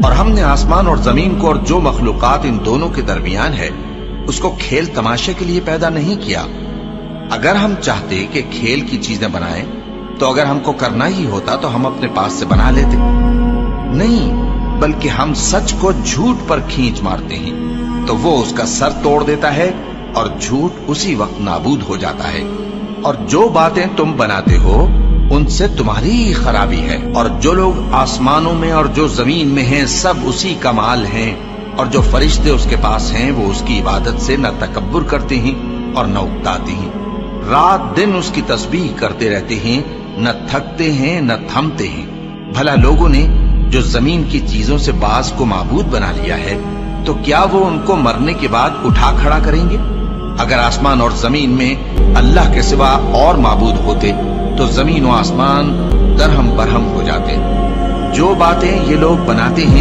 اور ہم نے آسمان اور زمین کو اور جو مخلوقات ان دونوں کے درمیان ہے اس کو کھیل تماشے کے لیے پیدا نہیں کیا۔ اگر ہم چاہتے کہ کھیل کی چیزیں بنائیں تو اگر ہم کو کرنا ہی ہوتا تو ہم اپنے پاس سے بنا لیتے، نہیں بلکہ ہم سچ کو جھوٹ پر کھینچ مارتے ہیں تو وہ اس کا سر توڑ دیتا ہے اور جھوٹ اسی وقت نابود ہو جاتا ہے۔ اور جو باتیں تم بناتے ہو ان سے تمہاری ہی خرابی ہے، اور جو لوگ آسمانوں میں اور جو زمین میں ہیں سب اسی کا مال ہیں، اور جو فرشتے اس کے پاس ہیں وہ اس کی عبادت سے نہ تکبر کرتے ہیں اور نہ اکتاتے ہیں، رات دن اس کی تسبیح کرتے رہتے ہیں، نہ تھکتے ہیں نہ تھمتے ہیں۔ بھلا لوگوں نے جو زمین کی چیزوں سے بعض کو معبود بنا لیا ہے تو کیا وہ ان کو مرنے کے بعد اٹھا کھڑا کریں گے؟ اگر آسمان اور زمین میں اللہ کے سوا اور معبود ہوتے تو زمین و آسمان درہم برہم ہو جاتے۔ جو باتیں یہ لوگ بناتے ہیں